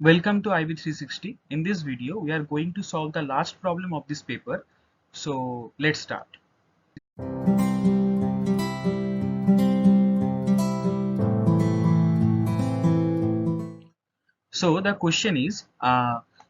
Welcome to IB360. In this video, we are going to solve the last problem of this paper. So let's start. So the question is,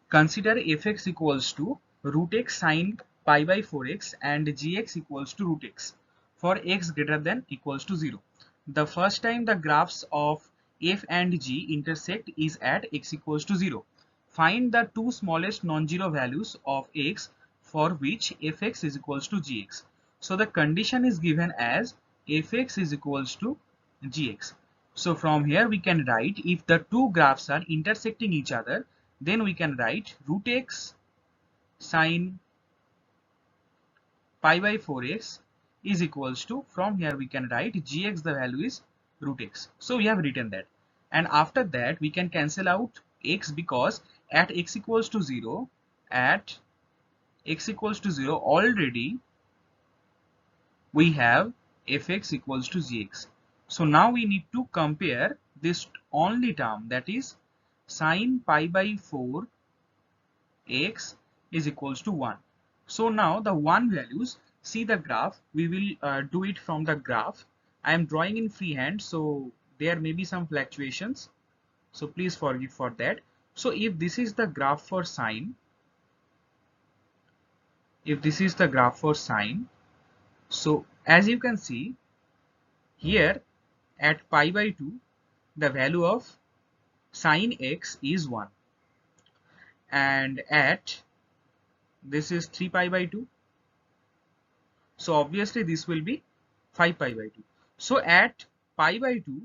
consider fx equals to root x sine pi by 4x and gx equals to root x for x greater than equals to 0. The first time the graphs of f and g intersect is at x equals to 0. Find the two smallest non-zero values of x for which fx is equals to gx. So the condition is given as fx is equals to gx. So from here we can write, if the two graphs are intersecting each other, then we can write root x sine pi by 4x is equals to, from here we can write gx, the value is root x. So we have written that, and after that we can cancel out x, because at x equals to 0, at x equals to 0 already we have fx equals to gx. So now we need to compare this only term, that is sine pi by 4 x is equals to 1. So now the 1 values, see the graph, we will do it from the graph. I am drawing in freehand, so there may be some fluctuations, so please forgive for that. So if this is the graph for sine, so as you can see here, at pi by 2 the value of sine x is 1, and at this is 3 pi by 2, so obviously this will be 5 pi by 2. So at pi by 2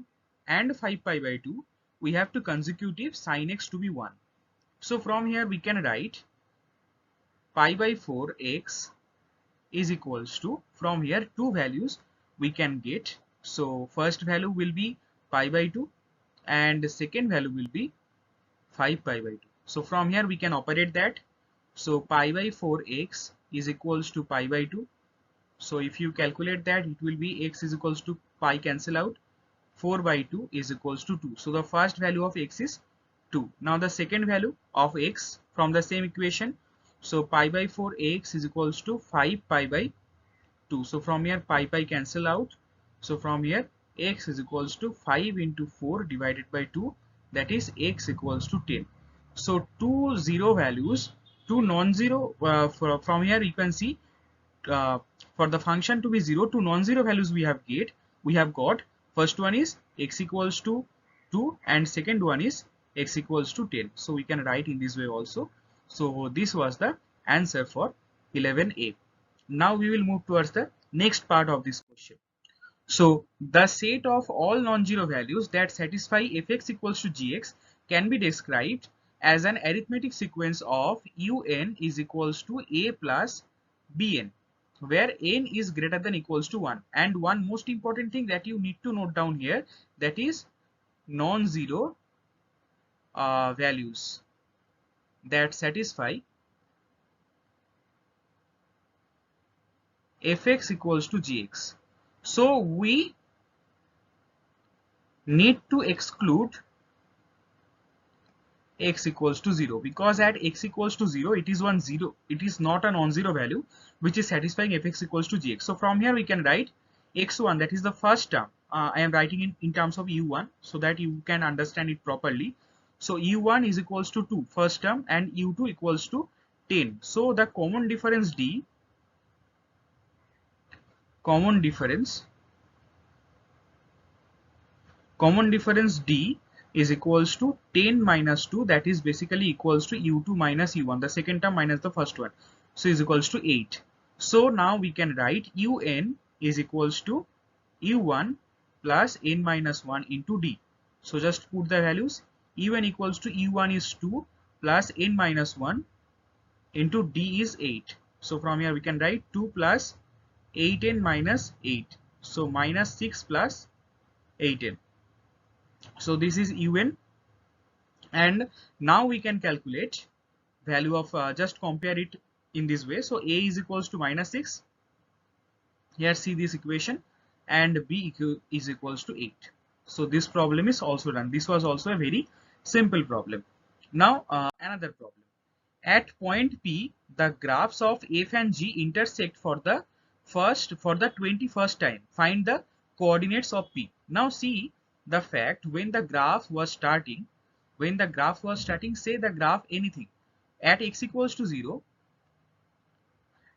and 5 pi by 2 we have to consecutive sine x to be 1. So from here we can write pi by 4 x is equals to, from here two values we can get. So first value will be pi by 2 and the second value will be 5 pi by 2. So from here we can operate that. So pi by 4x is equals to pi by 2. So if you calculate that, it will be x is equals to pi cancel out, 4 by 2 is equals to 2. So the first value of x is 2. Now the second value of x from the same equation. So pi by 4 x is equals to 5 pi by 2. So from here pi cancel out. So from here x is equals to 5 into 4 divided by 2, that is x equals to 10. So two zero values, two non-zero, from here you can see, uh, for the function to be 0, to non-zero values we have got. First one is x equals to 2 and second one is x equals to 10. So we can write in this way also. So this was the answer for 11a. Now we will move towards the next part of this question. So the set of all non-zero values that satisfy fx equals to gx can be described as an arithmetic sequence of un is equals to a plus bn, where n is greater than equals to 1. And one most important thing that you need to note down here, that is non-zero values that satisfy fx equals to gx. So we need to exclude x equals to 0, because at x equals to 0 it is it is not a non-zero value which is satisfying fx equals to gx. So from here we can write x1, that is the first term. I am writing in terms of u1 so that you can understand it properly. So u1 is equals to 2, first term, and u2 equals to 10. So the common difference d is equals to 10 minus 2, that is basically equals to u2 minus u1, the second term minus the first one, so is equals to 8. So now we can write un is equals to u1 plus n minus 1 into d. So just put the values. Un equals to u1 is 2 plus n minus 1 into d is 8. So from here we can write 2 plus 8n minus 8, so minus 6 plus 8n. So this is un, and now we can calculate value of, just compare it in this way. So a is equals to minus 6, here see this equation, and b is equals to 8. So this problem is also done. This was also a very simple problem. Now another problem. At point P, the graphs of f and g intersect for the 21st time. Find the coordinates of P. Now see the fact when the graph was starting, say the graph anything at x equals to 0,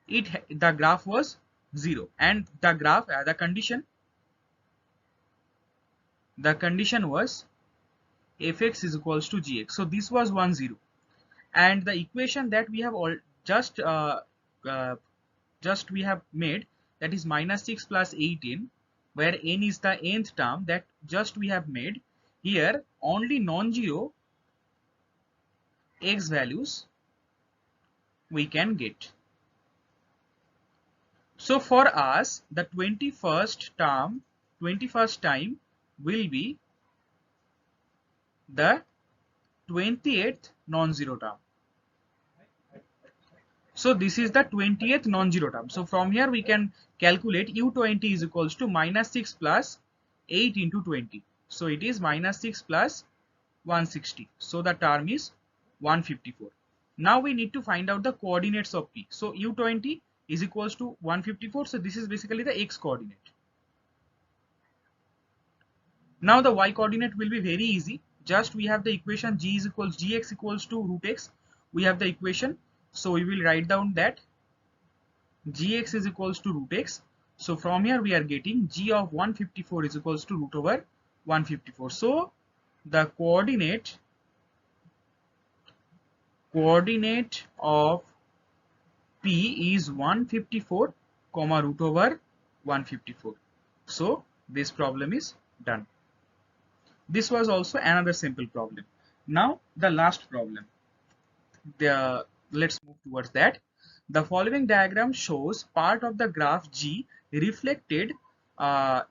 the graph was 0, and the graph the condition was fx is equals to gx. So this was 1 0, and the equation that we have all uh, just we have made, that is minus 6 plus 18, where n is the nth term, that just we have made here only non-zero x values we can get. So for us the 21st time will be the 20th non-zero term. So this is the 20th non-zero term. So from here we can calculate u20 is equals to minus 6 plus 8 into 20. So it is minus 6 plus 160. So the term is 154. Now we need to find out the coordinates of P. So u20 is equals to 154. So this is basically the x coordinate. Now the y coordinate will be very easy. Just we have the equation gx equals to root x. We have the equation. So we will write down that gx is equals to root x. So from here we are getting g of 154 is equals to root over 154. So the coordinate of P is 154 comma root over 154. So this problem is done. This was also another simple problem. Now the last problem. Let's move towards that. The following diagram shows part of the graph G reflected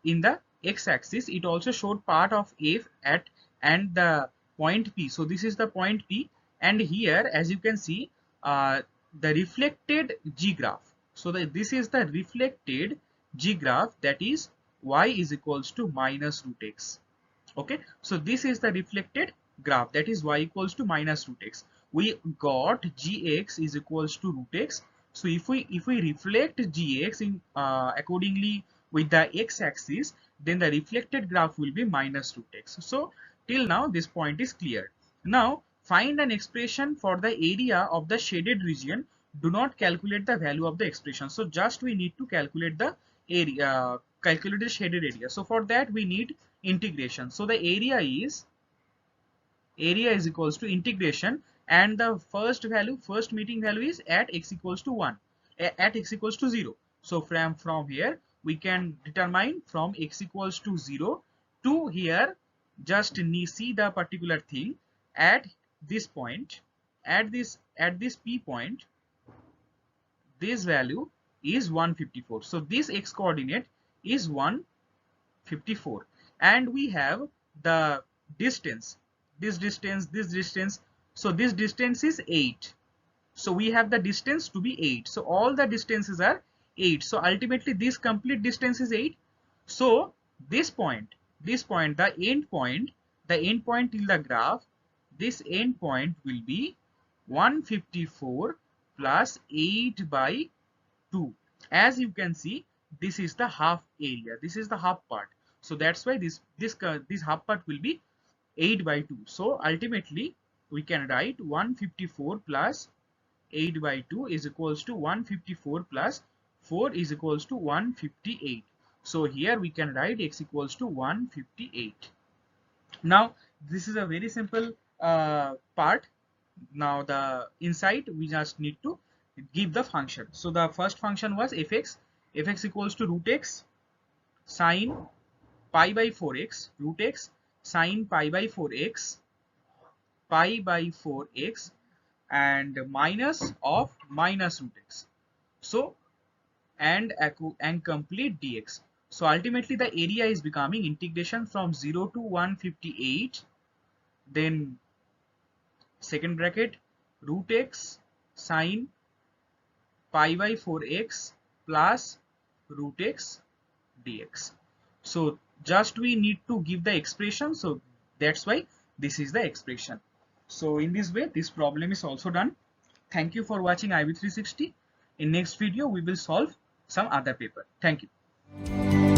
in the x-axis. It also showed part of f and the point P. So this is the point P, and here as you can see the reflected G graph. So this is the reflected G graph, that is y is equals to minus root x. Okay, so this is the reflected graph, that is y equals to minus root x. We got gx is equals to root x. So if we reflect gx in accordingly with the x-axis, then the reflected graph will be minus root x. So till now this point is clear. Now find an expression for the area of the shaded region. Do not calculate the value of the expression. So just we need to calculate the area, calculate the shaded area. So for that we need integration. So the area is equals to integration, and the first meeting value is at x equals to 1, at x equals to 0. So from here we can determine from x equals to 0 to here, just see the particular thing at this point, at this P point, this value is 154. So this x coordinate is 154, and we have the distance, this distance. So this distance is 8. So we have the distance to be 8. So all the distances are 8. So ultimately this complete distance is 8. So this point, the end point in the graph, this end point will be 154 plus 8 by 2. As you can see, this is the half area, this is the half part. So that's why this half part will be 8 by 2. So ultimately we can write 154 plus 8 by 2 is equals to 154 plus 4 is equals to 158. So here we can write x equals to 158. Now this is a very simple part. Now the inside we just need to give the function. So the first function was fx equals to root x sine pi by 4x, root x sine pi by 4x, and minus of minus root x. So and complete dx. So ultimately the area is becoming integration from 0 to 158, then second bracket root x sine pi by 4x plus root x dx. So just we need to give the expression. So that's why this is the expression. So in this way, this problem is also done. Thank you for watching IB360. In next video, we will solve some other paper. Thank you.